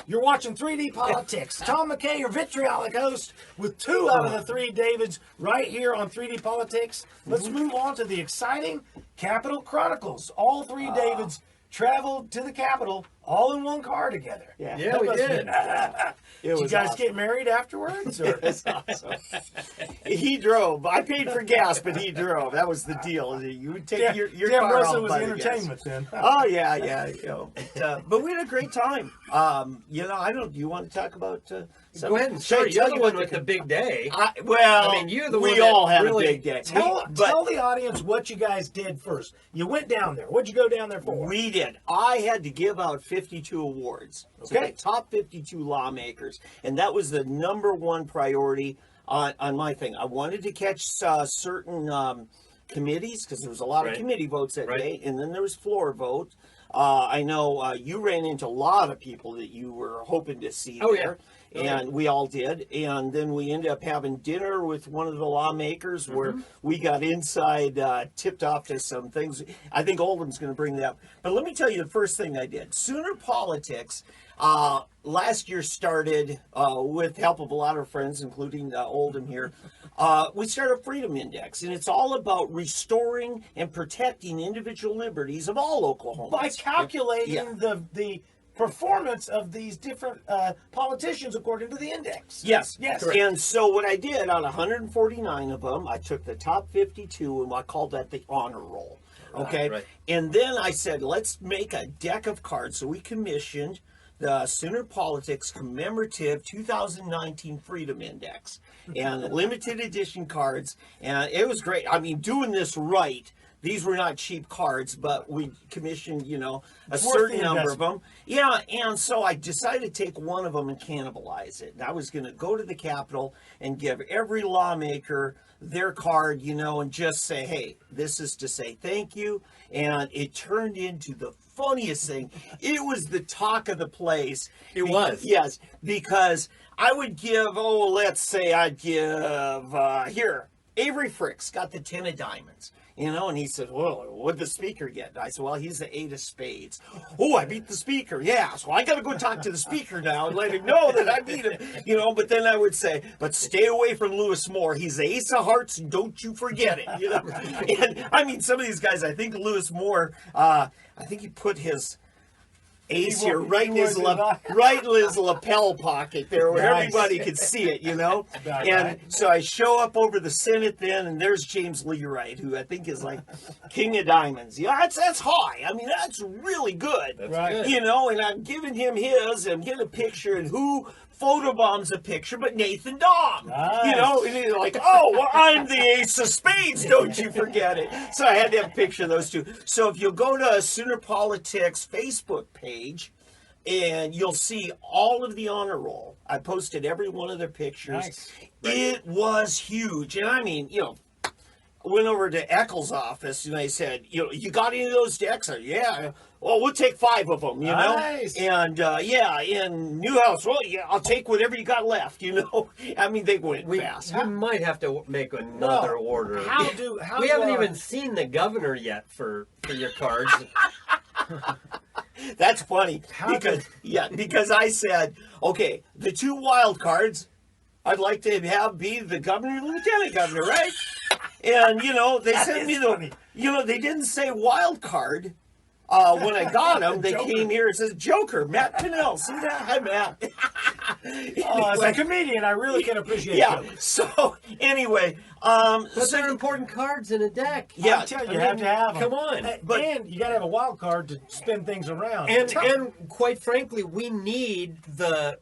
You're watching 3D Politics. Tom McKay, your vitriolic host, with 2 out of the 3 Davids right here on 3D Politics. Let's move on to the exciting Capitol Chronicles. All 3 Davids traveled to the Capitol all in one car together. Yeah, we did. Did you guys get married afterwards? Or? It was awesome. He drove. I paid for gas, but he drove. That was the deal. You would take your car Russell out was by the the entertainment gas. then. Oh yeah. But we had a great time. I don't. Do you want to talk about? Go ahead and start. You're the one with the big day. You're the one. We all had really, a big day. Tell the audience what you guys did first. You went down there. What'd you go down there for? We did. I had to give out 52 awards. Okay. So the top 52 lawmakers, and that was the #1 priority on my thing. I wanted to catch certain committees because there was a lot of committee votes that day, and then there was floor vote. I know you ran into a lot of people that you were hoping to see there. And we all did. And then we ended up having dinner with one of the lawmakers where we got inside, tipped off to some things. I think Oldham's going to bring that up. But let me tell you the first thing I did. Sooner Politics last year started with help of a lot of friends, including Oldham here. We started a Freedom Index, and it's all about restoring and protecting individual liberties of all Oklahomans. By calculating the performance of these different politicians according to the index. Yes. Correct. And so what I did, out of 149 of them, I took the top 52 and I called that the honor roll. Okay. Right. And then I said, let's make a deck of cards. So we commissioned the Sooner Politics Commemorative 2019 Freedom Index and limited edition cards. And it was great. I mean, doing this right. These were not cheap cards, but we commissioned, a certain number of them. Yeah, and so I decided to take one of them and cannibalize it. And I was going to go to the Capitol and give every lawmaker their card, and just say, hey, this is to say thank you. And it turned into the funniest thing. It was the talk of the place. It was. Yes, because I would give, let's say I'd give, here, Avery Fricks got the 10 of diamonds. And he said, well, what'd the speaker get? And I said, well, he's the 8 of spades. Oh, I beat the speaker. Yeah, so I got to go talk to the speaker now and let him know that I beat him. But then I would say, but stay away from Lewis Moore. He's the ace of hearts, and don't you forget it. And I mean, some of these guys, I think Lewis Moore, I think he put his ace here right in his lapel pocket there where everybody could see it, And so I show up over the Senate then, and there's James Learight, who I think is like king of diamonds. That's high. I mean, that's really good. That's good. And I'm giving him his, and getting a picture, and who photobombs a picture but Nathan Dom. Nice. And he's like, I'm the ace of spades, don't you forget it. So I had to have a picture of those two. So if you'll go to Sooner Politics Facebook page, and you'll see all of the honor roll. I posted every one of their pictures. Nice. It was huge. And I mean, went over to Eccles' office, and I said, you got any of those decks? Yeah. Well, we'll take 5 of them, Nice. And, in Newhouse, well, I'll take whatever you got left, I mean, they went fast. We might have to make another order. We haven't even seen the governor yet for your cards. That's funny. Because I said, okay, the 2 wild cards, I'd like to have be the governor and lieutenant governor, right? And, they sent me they didn't say wild card. When I got them, they came here and says, Joker, Matt Pinnell. See that? Hi, Matt. As a comedian, I really can appreciate jokes. So, anyway. But they're important cards in a deck. Yeah. I tell you, you have to have them. Come on. And you got to have a wild card to spin things around. And quite frankly, we need the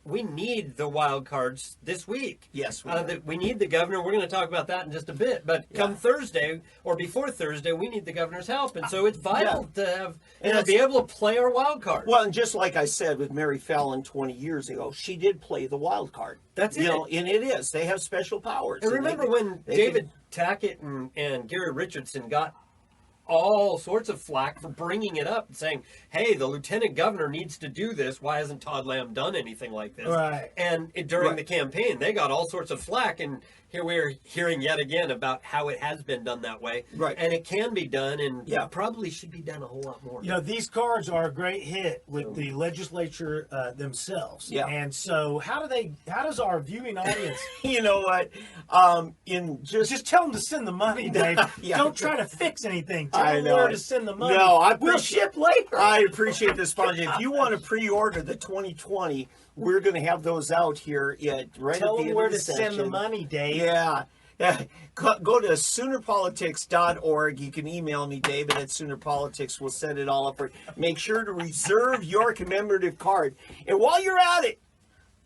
wild cards this week. Yes, we need the governor. We're going to talk about that in just a bit. But come Thursday or before Thursday, we need the governor's help, and so it's vital to have be able to play our wild card. Well, and just like I said with Mary Fallon 20 years ago, she did play the wild card. That's it. And it is. They have special powers. And remember when David Tackett and Gary Richardson got all sorts of flack for bringing it up and saying, hey, the lieutenant governor needs to do this. Why hasn't Todd Lamb done anything like this? Right. And during the campaign, they got all sorts of flack. And here we're hearing yet again about how it has been done that way. Right. And it can be done, and Yeah. probably should be done a whole lot more. You know, these cards are a great hit with the legislature themselves. Yeah. And so how does our viewing audience You know what? In just tell them to send the money, Dave. Yeah. Don't try to fix anything. Tell I them know where it. to send the money. No, I we'll appreciate- ship later. I appreciate the sponsor. If you want to pre-order the 2020, we're going to have those out here right Tell at the them end where of the to session. send the money, Dave. Yeah. Go to soonerpolitics.org. You can email me, David, at soonerpolitics. We'll set it all up for you. Make sure to reserve your commemorative card. And while you're at it,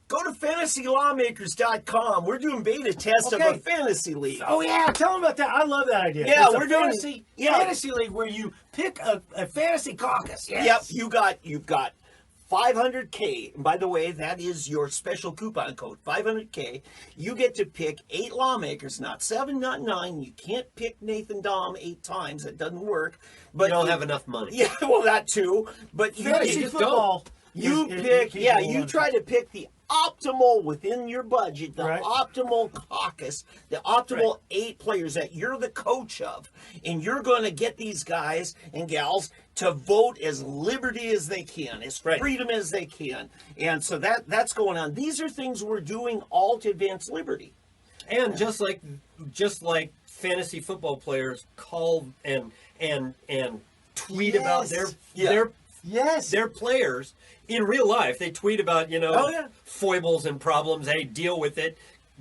go to fantasylawmakers.com. We're doing beta tests of Okay. a fantasy league. Oh yeah, tell them about that. I love that idea. Yeah, It's a we're doing- fantasy league where you pick a fantasy caucus. Yes. Yep, you've got 500K. And by the way, that is your special coupon code, 500K. You get to pick 8 lawmakers, not 7, not 9. You can't pick Nathan Dahm 8 times. That doesn't work. But You don't have enough money. Yeah, well, that too. But you, Fantasy just football. you is- pick, is- yeah, is you one. try to pick the optimal within your budget, the Right. optimal caucus, the optimal 8 players that you're the coach of, and you're going to get these guys and gals to vote as liberty as they can, as Right. freedom as they can, and so that's going on. These are things we're doing all to advance liberty. And just like fantasy football players call and tweet about their Yeah. their Yes. their players in real life. They tweet about, Oh, yeah. foibles and problems. Hey, deal with it.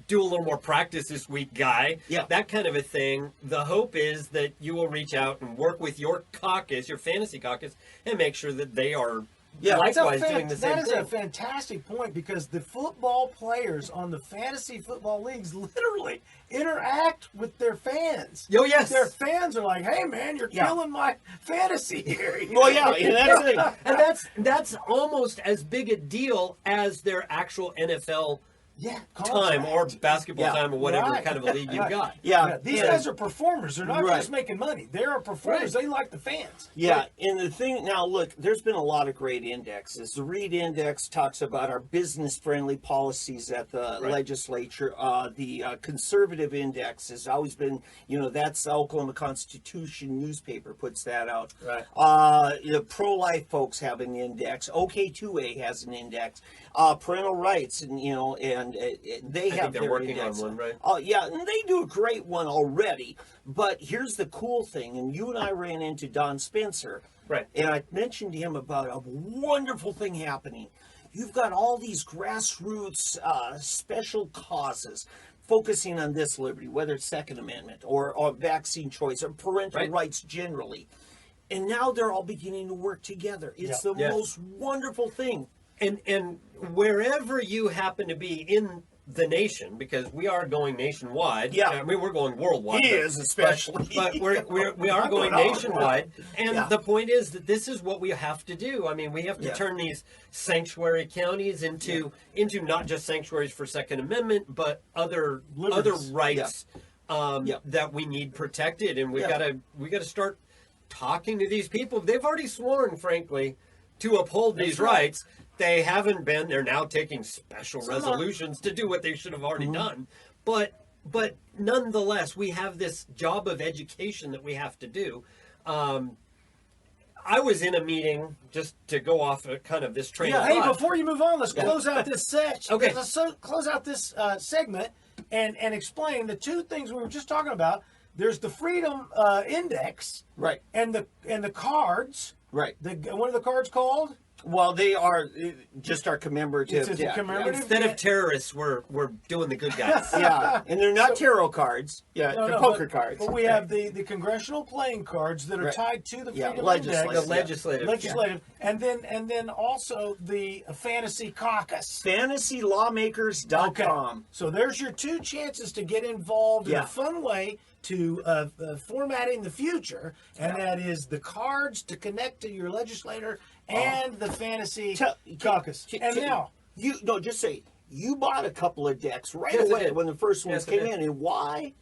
Do a little more practice this week, guy. Yeah. That kind of a thing. The hope is that you will reach out and work with your caucus, your fantasy caucus, and make sure that they are likewise doing the same That is thing. a fantastic point because the football players on the fantasy football leagues literally interact with their fans. Oh, yes. Their fans are like, "Hey, man, you're Yeah. killing my fantasy here." You Well, know? yeah, and that's the thing. And that's almost as big a deal as their actual NFL Yeah, time or basketball Yeah. time or whatever Right. kind of a league you've got. Yeah, These and- guys are performers. They're not Right. just making money. They are performers. Right. They like the fans. Yeah, and the thing now, look, there's been a lot of great indexes. The Reed Index talks about our business-friendly policies at the legislature. The Conservative Index has always been, that's the Oklahoma Constitution newspaper puts that out. Right. The pro-life folks have an index. OK2A has an index. Parental rights, and they have they're their working index. on one, right? Oh, yeah, and they do a great one already. But here's the cool thing, and you and I ran into Don Spencer. Right. And I mentioned to him about a wonderful thing happening. You've got all these grassroots special causes focusing on this liberty, whether it's Second Amendment or vaccine choice or parental Right. rights generally. And now they're all beginning to work together. It's Yeah. the Yes. most wonderful thing. And wherever you happen to be in the nation, because we are going nationwide. Yeah. I mean, we're going worldwide. He but- is, especially. But we are I'm going going all nationwide. And Yeah. the point is that this is what we have to do. I mean, we have to Yeah. turn these sanctuary counties into not just sanctuaries for Second Amendment, but other Liberties. rights Yeah. that we need protected. And we Yeah. gotta start talking to these people. They've already sworn, frankly, to uphold these That's right. rights. They haven't been. They're now taking special Some are. resolutions to do what they should have already Mm-hmm. done. But nonetheless, we have this job of education that we have to do. I was in a meeting, just to go off of kind of this train Yeah. of Hey, thought. before you move on, let's close out this section. Okay. Let's close out this segment and explain the two things we were just talking about. There's the Freedom Index Right. and the cards. Right. What are the cards called? Well, they are just our commemorative. It's a commemorative. Instead of terrorists, we're doing the good guys. Yeah, and they're not tarot cards. Yeah, No, they're no, poker but, cards. But we have the congressional playing cards that are Right. tied to the Yeah, Freedom legislative. Index. The legislative. Legislative, and then also the fantasy caucus. FantasyLawmakers.com. So there's your two chances to get involved in Yeah. a fun way to formatting the future, and that is the cards to connect to your legislator and the fantasy caucus. And now, just say you bought a couple of decks right Yes, I away did. when the first ones Yes, I came did. in, and why?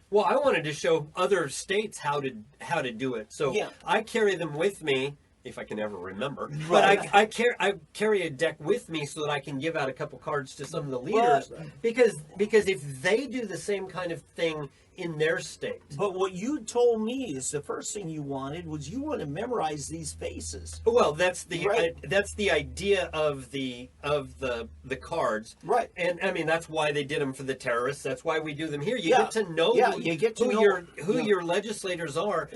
Well, I wanted to show other states how to do it. So Yeah. I carry them with me if I can ever remember. But I carry a deck with me so that I can give out a couple cards to some of the leaders, because if they do the same kind of thing in their state. But what you told me is the first thing you wanted was you want to memorize these faces. Well, that's the idea of the cards, right? And I mean that's why they did them for the terrorists. That's why we do them here. You get to know who your legislators are.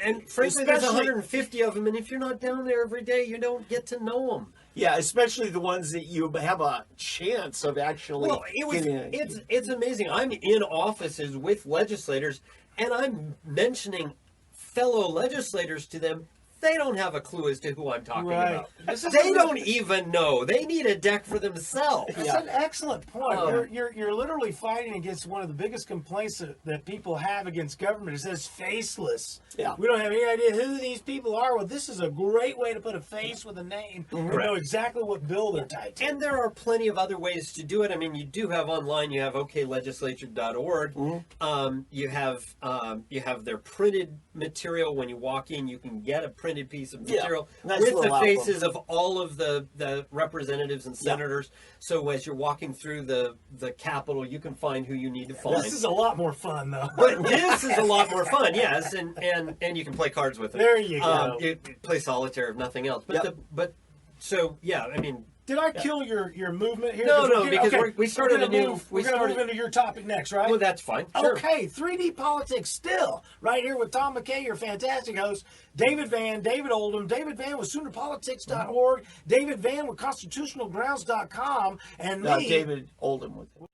And frankly, there's 150 of them, and if you're not down there every day, you don't get to know them. Yeah, especially the ones that you have a chance of actually. Well, it's amazing. I'm in offices with legislators, and I'm mentioning fellow legislators to them. They don't have a clue as to who I'm talking about. They don't even know. They need a deck for themselves. That's an excellent point. You're literally fighting against one of the biggest complaints that people have against government. It says faceless. Yeah. We don't have any idea who these people are. Well, this is a great way to put a face with a name and know exactly what bill they're tied to. And there are plenty of other ways to do it. I mean, you do have online. You have oklegislature.org. You have their printed material. When you walk in, you can get a printed piece of material with the faces of all of the representatives and senators. So as you're walking through the Capitol, you can find who you need to find. This is a lot more fun, though. But this is a lot more fun, yes, and you can play cards with it. There you go. You play solitaire if nothing else. But so yeah, I mean. Did I kill your movement here? No, because we started a new. We're going to move into your topic next, right? Well, that's fine. Sure. Okay, 3D politics still right here with Tom McKay, your fantastic host, David Van, David Oldham, David Van with SoonerPolitics.org, David Van with ConstitutionalGrounds.com, and me, David Oldham with it.